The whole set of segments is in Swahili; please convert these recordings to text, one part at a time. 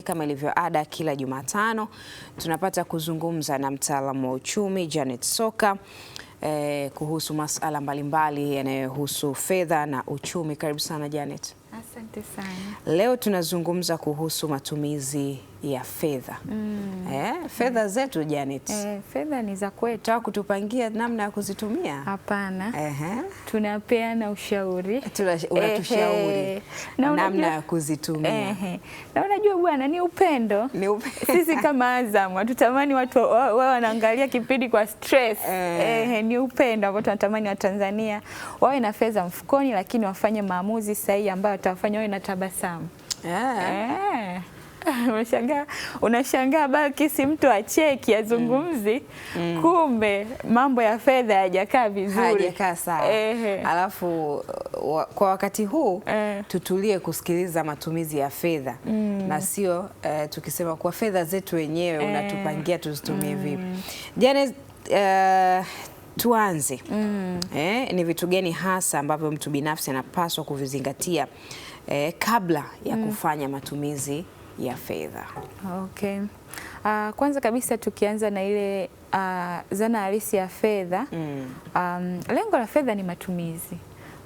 kama ilivyo ada, kila Jumatano tunapata kuzungumza na mtaalamu wa uchumi Janet Soka kuhusu masuala mbalimbali yanayohusu fedha na uchumi. Karibu sana Janet. Asante sana. Leo tunazungumza kuhusu matumizi ya fedha. Fedha zetu Janet. Fedha ni za kwetu. Tunataka kutupangia namna ya kuzitumia? Hapana. Tunapeana ushauri. Unatushauri namna ya kuzitumia. Na unajua bwana, ni upendo. Sisi kama Azam hatutamani watu wao wanaangalia kipindi kwa stress. Ni upendo ambao tunatamani Watanzania wawe na fedha mfukoni, lakini wafanye maamuzi sahihi ambayo watafanya wawe na tabasamu. Unashangaa Balkis mtu acheki azungumzi, kumbe mambo ya fedha hayajakaa vizuri, hayajakaa sawa. Alafu kwa wakati huu tutulie kusikiliza matumizi ya fedha na sio tukisema kwa fedha zetu wenyewe unatupangia tuzitumie vipi. Jane, tuanze. Ni vitu gani hasa ambavyo mtu binafsi anapaswa kuvizingatia kabla ya kufanya matumizi ya fedha? Okay. Kwanza kabisa tukianza na ile zana halisi ya fedha, lengo la fedha ni matumizi,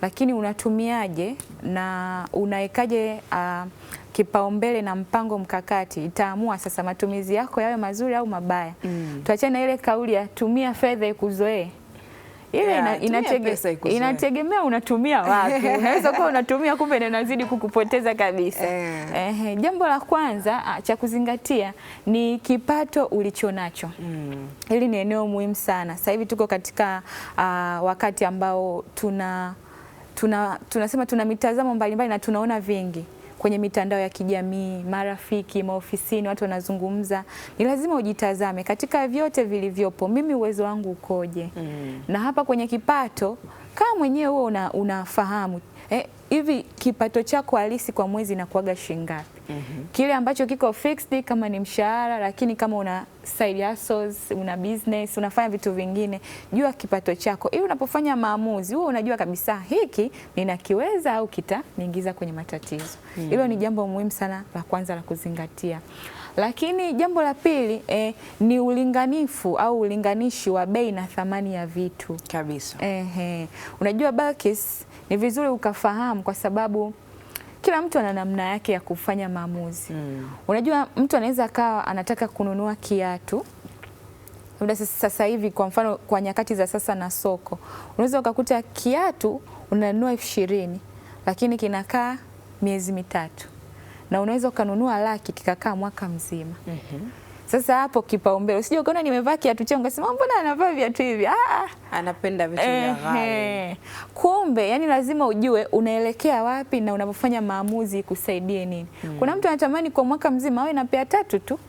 lakini unatumiaje na unawekaje kipaumbele na mpango mkakati itaamua sasa matumizi yako yawe mazuri au mabaya. Tuachane na ile kauli ya tumia fedha ikuzoee. Ile inategemea unatumia wapi. Unaweza kuwa unatumia kumbe inazidi kukupoteza kabisa. Jambo la kwanza cha kuzingatia ni kipato ulichonacho. Hili ni eneo muhimu sana. Sasa hivi tuko katika wakati ambao tunasema tuna mitazamo mbalimbali na tunaona vingi kwenye mitandao ya kijamii, marafiki, maofisini, watu wanazungumza. Ni lazima ujitazame katika vyote vilivyopo, mimi uwezo wangu ukoje? Na hapa kwenye kipato, kama mwenyewe wewe unafahamu hivi kipato chako halisi kwa mwezi inakuaga shilingi ngapi? Kile ambacho kiko fixed kama ni mshahara, lakini kama una side hustles, una business, unafanya vitu vingine, jua kipato chako. Ili unapofanya maamuzi, wewe unajua kabisa hiki ninakiweza au kitaniingiza kwenye matatizo. Hilo ni jambo muhimu sana la kwanza la kuzingatia. Lakini jambo la pili ni ulinganifu au ulinganishi wa bei na thamani ya vitu. Kabisa. Unajua Balkis, ni vizuri ukafahamu kwa sababu kila mtu ana namna yake ya kufanya maamuzi. Unajua mtu anaweza akawa anataka kununua kiatu. Labda sasa hivi kwa mfano kwa nyakati za sasa na soko, unaweza ukakuta kiatu unanunua 20,000 lakini kinakaa miezi mitatu. Na unaweza ukanunua laki kikakaa mwaka mzima. Sasa hapo kipaumbele, usije ukaona nimevaa kiatu changu ukasema mbona anavaa viatu hivi? Anapenda vitu vya ghali. Kumbe yani lazima ujue unaelekea wapi na unapofanya maamuzi kusaidie nini. Kuna mtu anatamani kwa mwaka mzima awe na pea 3 tu.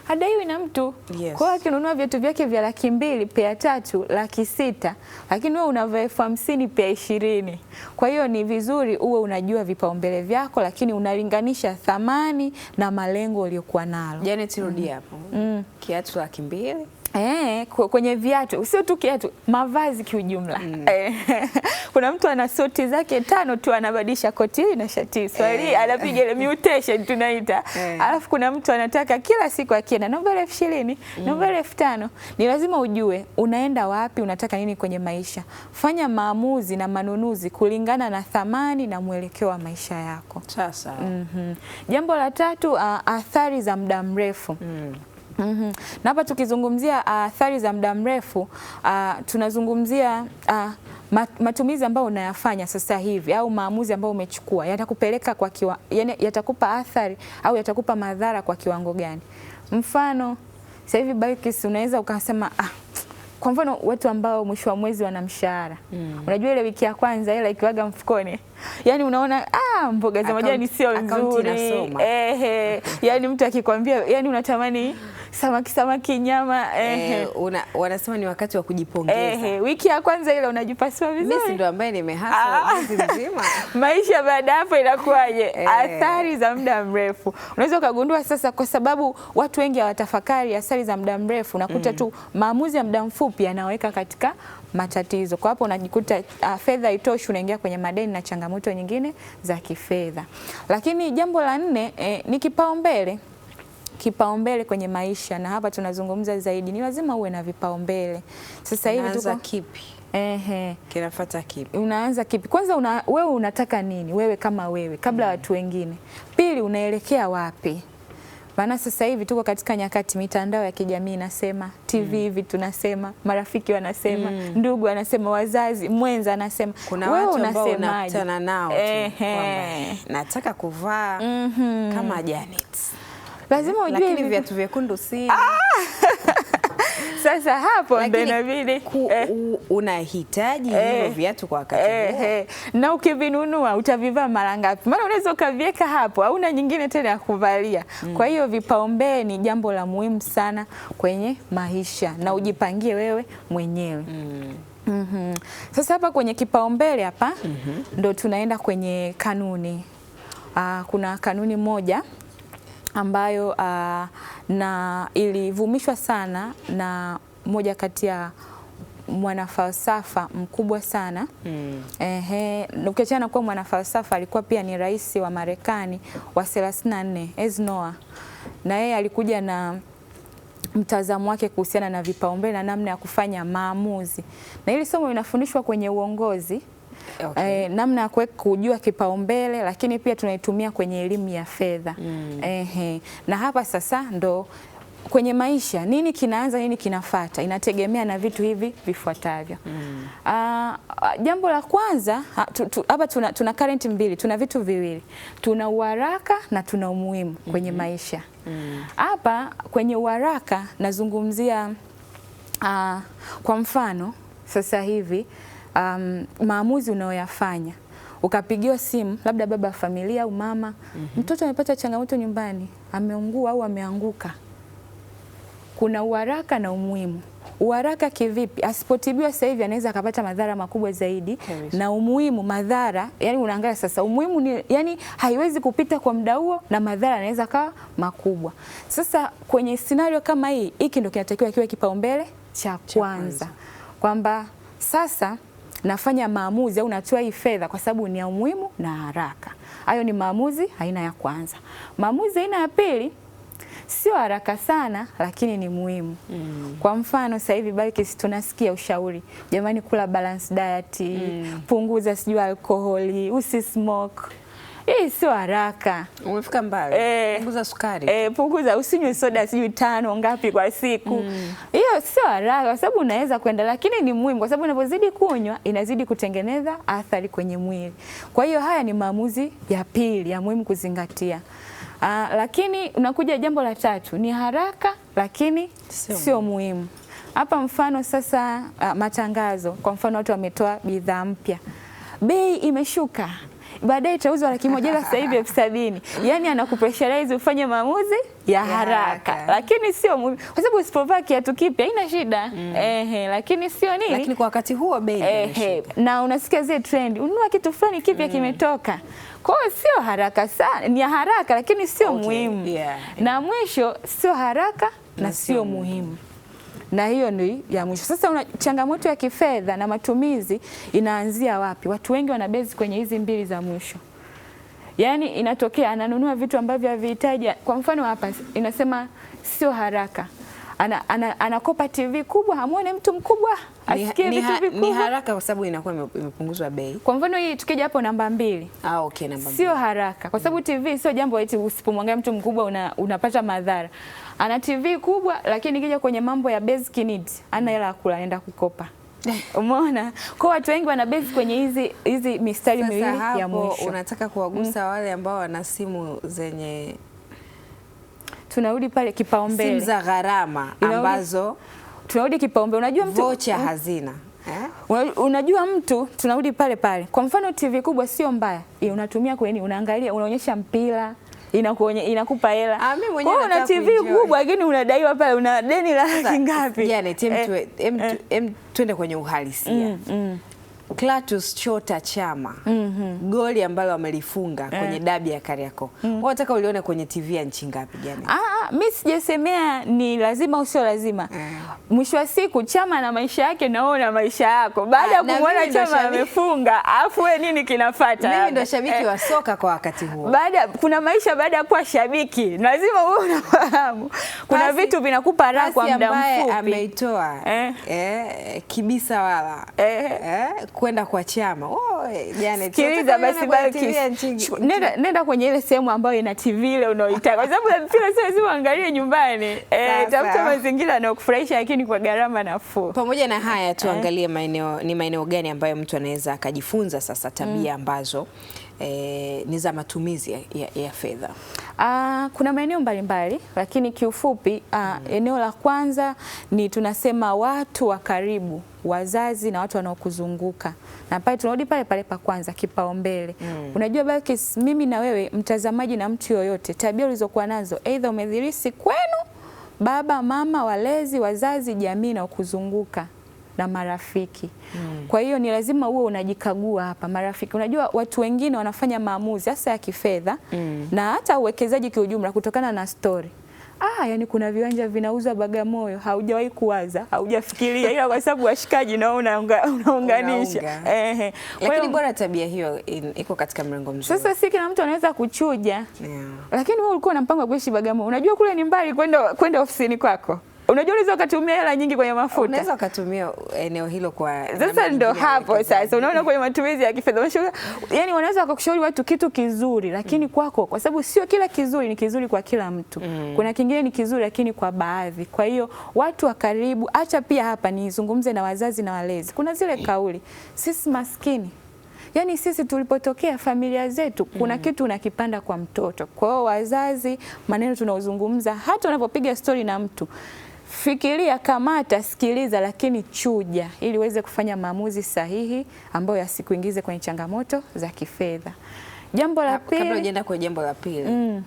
Hadaiwi na mtu. Kwa hiyo akinunua viatu vyake vya 200,000 pea 3 600,000, lakini wewe unavaa 50,000 pea 20. Kwa hiyo ni vizuri uwe unajua vipaumbele vyako, lakini unalinganisha thamani na malengo uliyokuwa nalo. Janet, rudi hapo. Kiatu 200,000? Kwenye viatu, sio tu kiatu, mavazi kiujumla. Kuna mtu ana suti zake 5 tu anabadilisha koti hili na shati hili. Swali anapiga ile mutation tunaita. Alafu kuna mtu anataka kila siku akienda naomba 20,000, naomba 5,000. Ni lazima ujue unaenda wapi, unataka nini kwenye maisha. Fanya maamuzi na manunuzi kulingana na thamani na mwelekeo wa maisha yako. Sasa. Jambo la tatu, athari za muda mrefu. Na hapa tukizungumzia athari za muda mrefu, tunazungumzia matumizi ambayo unayafanya sasa hivi au maamuzi ambayo umechukua yatakupeleka yani yatakupa athari au yatakupa madhara kwa kiwango gani. Mfano sasa hivi Balkis, unaweza ukasema kwa mfano watu ambao mwisho wa mwezi wana mshahara. Unajua ile wiki ya kwanza ile ikiwaga mfukoni, yani unaona mboga za majani sio nzuri. Yani mtu akikwambia yani unatamani samaki nyama. Wanasema ni wakati wa kujipongeza. Wiki ya kwanza ile unajipasua vizuri. Mimi ndio ambaye nimehasa mwezi mzima. Maisha baada hapo inakuwaje? Athari za muda mrefu. Unaweza ukagundua sasa, kwa sababu watu wengi hawatafakari athari za muda mrefu, nakuta tu maamuzi ya muda mfupi yanaweka katika matatizo. Kwa hapo unajikuta fedha itoshi, unaingia kwenye madeni na changamoto nyingine za kifedha. Lakini jambo la 4 ni kipaumbele. kipaumbele kwenye maisha, na hapa tunazungumza zaidi, ni lazima uwe na vipaumbele. Sasa hivi tuko kipi? Kinafuata kipi? Unaanza kipi? Kwanza wewe unataka nini? Wewe kama wewe kabla watu wengine. Pili, unaelekea wapi? Maana sasa hivi tuko katika nyakati, mitandao ya kijamii inasema, TV hivi tunasema, marafiki wanasema, ndugu wanasema, wazazi, mwenza anasema. Kuna watu ambao unakutana nao tu kwamba nataka kuvaa kama Janet. Lazima ujue lakini viatu vyekundu si. Sasa hapo ndio inabidi unahitaji hivyo viatu kwa wakati huo. Na ukivinunua utavivaa mara ngapi? Maana unaweza ukaviweka hapo, hauna nyingine tena ya kuvalia. Kwa hiyo vipaumbele ni jambo la muhimu sana kwenye maisha, na ujipangie wewe mwenyewe. Sasa hapa kwenye kipaumbele hapa ndo tunaenda kwenye kanuni. Kuna kanuni moja ambayo na ilivumishwa sana na moja kati ya mwanafalsafa mkubwa sana. Ukiachana kuwa mwanafalsafa, alikuwa pia ni rais wa Marekani wa 34, Eisenhower, na yeye alikuja na mtazamo wake kuhusiana na vipaumbele na namna ya kufanya maamuzi, na hili somo linafundishwa kwenye uongozi. Namna ya kujua kipaumbele, lakini pia tunaitumia kwenye elimu ya fedha. Na hapa sasa ndo kwenye maisha, nini kinaanza, nini kinafuata, inategemea na vitu hivi vifuatavyo. Jambo la kwanza, hapa tuna current mbili, tuna vitu viwili, tuna uharaka na tuna umuhimu kwenye maisha. Hapa kwenye uharaka nazungumzia kwa mfano sasa hivi maamuzi unayoyafanya, ukapigiwa simu labda baba familia au mama, mtoto amepata changamoto nyumbani, ameungua au ameanguka. Kuna uharaka na umuhimu. Uharaka kivipi? Asipotibiwa sasa hivi anaweza akapata madhara makubwa zaidi. Na umuhimu, madhara, yani unaangalia sasa umuhimu ni yani haiwezi kupita kwa muda huo, na madhara yanaweza kawa makubwa. Sasa kwenye scenario kama hii, hiki ndio kinatakiwa kiwe kipaumbele cha kwanza, kwamba sasa nafanya maamuzi au natoa hii fedha kwa sababu ni ya umuhimu na haraka. Hayo ni maamuzi aina ya kwanza. Maamuzi aina ya pili, sio haraka sana lakini ni muhimu. Kwa mfano sasa hivi bali tunasikia ushauri, jamani, kula balance diet, punguza sijui alkoholi, usismoke. Hii sio haraka. Umefika mbali. Punguza sukari. Punguza, usinywe soda sijui 5 ngapi kwa siku. Hiyo sio haraka kwa sababu unaweza kwenda, lakini ni muhimu kwa sababu unapozidi kunywa inazidi kutengeneza athari kwenye mwili. Kwa hiyo haya ni maamuzi ya pili ya muhimu kuzingatia. Lakini unakuja jambo la tatu, ni haraka lakini sio muhimu. Hapa mfano sasa, matangazo. Kwa mfano watu wametoa bidhaa mpya, bei imeshuka, baadaye itauzwa 100,000 sasa hivi 70,000. Yani anakupressurize ufanye maamuzi ya haraka. Lakini sio muhimu kwa sababu usipovaa kiatu kipya haina shida. Lakini sio nini? Lakini kwa wakati huo bei imeshuka. Na unasikia zile trend, ununua kitu fulani kipya kimetoka. Kwa hiyo sio haraka sana, ni haraka lakini sio muhimu. Na mwisho sio haraka na sio muhimu. Na hiyo ndio ya mwisho. Sasa changamoto ya kifedha na matumizi inaanzia wapi? Watu wengi wanabezi kwenye hizi mbili za mwisho. Yaani inatokea ananunua vitu ambavyo havihitaji. Kwa mfano hapa inasema sio haraka. Anakopa TV kubwa, hamuone mtu mkubwa asikie vitu vikubwa. Ni haraka kwa sababu inakuwa imepunguzwa bei. Kwa mfano hii tukija hapo namba 2. Namba 2. Sio haraka kwa sababu TV sio jambo eti usipomwangalia mtu mkubwa unapata madhara. Ana TV kubwa lakini ikija kwenye mambo ya basic needs, ana hela ya kula, anaenda kukopa. Umeona? Kwa watu wengi wana base kwenye hizi mistari miwili ya mwisho. Unataka kuwagusa wale ambao wana simu zenye, tunarudi pale kipaumbele, simu za gharama ambazo tunarudi kipaumbele. Unajua mtu vocha hazina. Unajua mtu, tunarudi pale pale. Kwa mfano TV kubwa sio mbaya. Unatumia kwenye unaangalia, unaonyesha mpira, inakupa hela. Kwa una TV kubwa lakini unadaiwa pale, una deni la ngapi? Yani twende kwenye uhalisia. Clatous Chota Chama, goli ambalo amelifunga kwenye dabi ya Kariakoo. Unataka ulione kwenye TV ya nchi ngapi gani? Mimi sijasemea ni lazima au sio lazima. Mwisho wa siku Chama na maisha yake na wewe na maisha yako. Baada ya kumwona Chama amefunga, afu wewe nini kinafuata? Mimi ndo shabiki wa soka kwa wakati huo. Kuna maisha baada ya kuwa shabiki. Lazima wewe unafahamu. Kuna vitu vinakupa raha kwa muda mfupi. Ameitoa Kibisa wala kwenda kwa Chama. Janet, sikiliza basi nenda kwenye ile sehemu ambayo ina TV ile unaoitaka. Kwa sababu mpira sio lazima angalie nyumbani. Tafuta mazingira yanayokufurahisha lakini kwa gharama nafuu. Pamoja na haya tuangalie maeneo gani ambayo mtu anaweza akajifunza sasa tabia ambazo ni za matumizi ya fedha. Kuna maeneo mbalimbali lakini kiufupi eneo la kwanza ni tunasema watu wa karibu, wazazi na watu wanaokuzunguka. Na pale tunarudi pale pa kwanza, kipaumbele. Unajua Balkis, mimi na wewe mtazamaji na mtu yoyote, tabia ulizokuwa nazo either umedhirisi kwenu, baba, mama, walezi, wazazi, jamii na kuzunguka na marafiki. Kwa hiyo ni lazima uwe unajikagua hapa. Marafiki, unajua watu wengine wanafanya maamuzi hasa ya kifedha na hata uwekezaji kiujumla kutokana na story. Yani kuna viwanja vinauzwa Bagamoyo, haujawahi kuwaza, haujafikiria, ila kwa sababu washikaji na unaunganisha. Lakini bora tabia hiyo iko katika mrengo mzuri. Sasa si kila mtu anaweza kuchuja. Lakini wewe ulikuwa na mpango wa kuishi Bagamoyo. Unajua kule ni mbali kwenda ofisini kwako. Unajua unaweza ukatumia hela nyingi kwenye mafuta. Unaweza ukatumia eneo hilo kwa sasa ndo hapo sasa unaona kwenye matumizi ya kifedha. Yani wanaweza wakakushauri watu kitu kizuri lakini kwako, kwa sababu sio kila kizuri ni kizuri kwa kila mtu. Kuna kingine ni kizuri lakini kwa baadhi. Kwa hiyo watu wa karibu, acha pia hapa nizungumze na wazazi na walezi. Kuna zile kauli, sisi maskini. Yani sisi tulipotokea familia zetu kuna kitu unakipanda kwa mtoto. Kwa hiyo wazazi, maneno tunaozungumza hata unapopiga story na mtu, fikiria, kamata, sikiliza lakini chuja ili uweze kufanya maamuzi sahihi ambayo yasikuingize kwenye changamoto za kifedha. Jambo la pili, kabla hujaenda kwa jambo la pili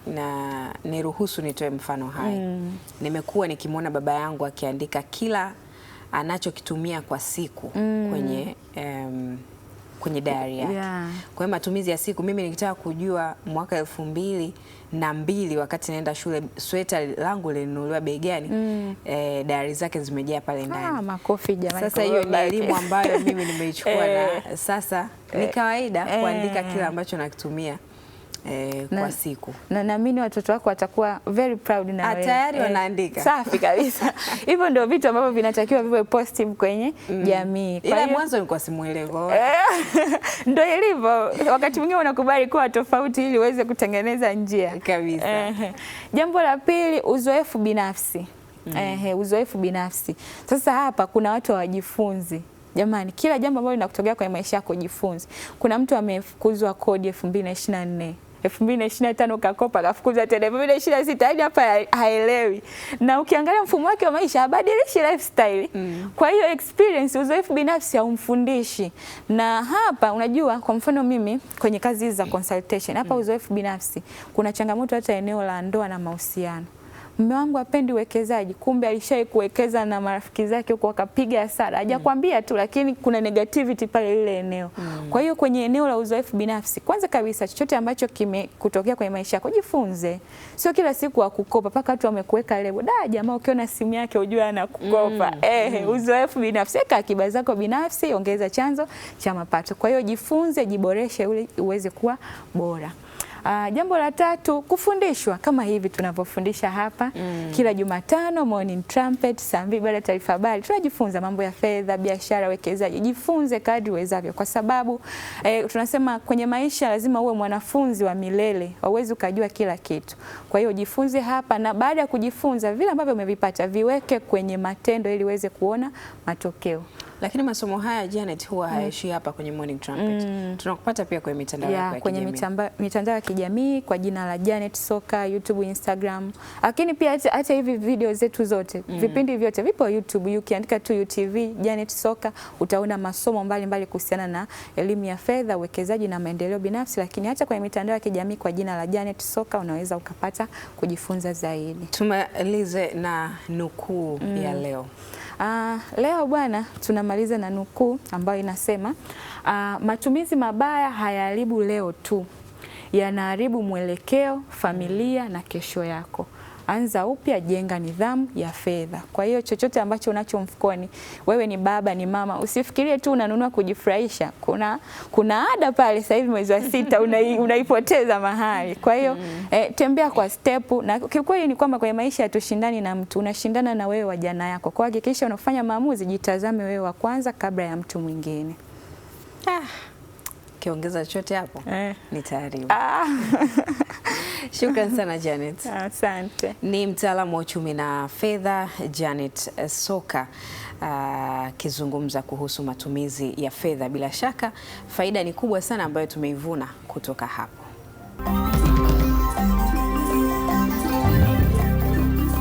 na niruhusu nitoe mfano hai. Nimekuwa nikimwona baba yangu akiandika kila anachokitumia kwa siku kwenye diary yake. Kwa hiyo matumizi ya siku, mimi nikitaka kujua mwaka 2002 wakati naenda shule sweta langu lilinunuliwa bei gani, diary zake zimejaa pale ndani. Makofi jamani. Sasa hiyo ni elimu ambayo mimi nimeichukua na sasa ni kawaida kuandika kila ambacho nakitumia kwa siku. Na naamini watoto wako watakuwa very proud na wewe. Tayari wanaandika. Safi kabisa. Hivyo ndio vitu ambavyo vinatakiwa viwe positive kwenye jamii. Ila mwanzo nilikuwa simuelewi. Ndio ilivyo. Wakati mwingine unakubali kuwa tofauti ili uweze kutengeneza njia. Kabisa. Jambo la pili, uzoefu binafsi. Uzoefu binafsi. Sasa hapa kuna watu hawajifunzi. Jamani, kila jambo ambalo linakutokea kwenye maisha yako jifunze. Kuna mtu amefukuzwa kodi 2024. 2025 kakopa kafukuzwa tena 2026 hadi hapa haelewi. Na ukiangalia mfumo wake wa maisha habadilishi lifestyle. Kwa hiyo experience, uzoefu binafsi haumfundishi. Na hapa unajua, kwa mfano mimi kwenye kazi hizi za consultation, hapa uzoefu binafsi kuna changamoto hata eneo la ndoa na mahusiano. Mume wangu hapendi uwekezaji, kumbe alishai kuwekeza na marafiki zake huko akapiga hasara. Hajakwambia tu lakini kuna negativity pale ile eneo. Kwa hiyo kwenye eneo la uzoefu binafsi, kwanza kabisa chochote ambacho kimekutokea kwenye maisha yako jifunze. Sio kila siku akukopa paka watu wamekuweka lebo. Jamaa ukiona simu yake ujue anakukopa. Uzoefu binafsi, eka akiba zako binafsi, ongeza chanzo cha mapato. Kwa hiyo jifunze, jiboreshe ili uweze kuwa bora. Jambo la tatu, kufundishwa kama hivi tunavyofundisha hapa kila Jumatano Morning Trumpet saa 2 baada ya taarifa habari. Tunajifunza mambo ya fedha, biashara, wekezaji. Jifunze kadri uwezavyo kwa sababu tunasema kwenye maisha lazima uwe mwanafunzi wa milele. Hauwezi ukajua kila kitu. Kwa hiyo jifunze hapa, na baada ya kujifunza vile ambavyo umevipata viweke kwenye matendo ili uweze kuona matokeo. Lakini masomo haya Janet huwa haishi hapa kwenye Morning Trumpet. Tunakupata pia kwenye mitandao ya kijamii. Kwenye mitandao ya kijamii kwa jina la Janet Soka, YouTube, Instagram. Lakini pia hata hivi video zetu zote, vipindi vyote vipo YouTube. Ukiandika tu UTV Janet Soka utaona masomo mbalimbali kuhusiana na elimu ya fedha, uwekezaji na maendeleo binafsi, lakini hata kwenye mitandao ya kijamii kwa jina la Janet Soka unaweza ukapata kujifunza zaidi. Tumalize na nukuu ya leo. Leo bwana tunamaliza na nukuu ambayo inasema matumizi mabaya hayaharibu leo tu, yanaharibu mwelekeo, familia na kesho yako. anza upya, jenga nidhamu ya fedha. Kwa hiyo chochote ambacho unacho mfukoni, wewe ni baba, ni mama, usifikirie tu unanunua kujifurahisha. Kuna ada pale sasa hivi mwezi wa 6 unaipoteza mahali. Kwa hiyo tembea kwa step, na kiukweli ni kwamba kwenye maisha hatushindani na mtu, unashindana na wewe wa jana yako. Kwa hakikisha unafanya maamuzi, jitazame wewe wa kwanza kabla ya mtu mwingine. Kiongeza chochote hapo? Ni taaribu. Shukrani sana Janet. Asante. Ni mtaalamu wa uchumi na fedha Janet Soka akizungumza kuhusu matumizi ya fedha. Bila shaka faida ni kubwa sana ambayo tumeivuna kutoka hapo.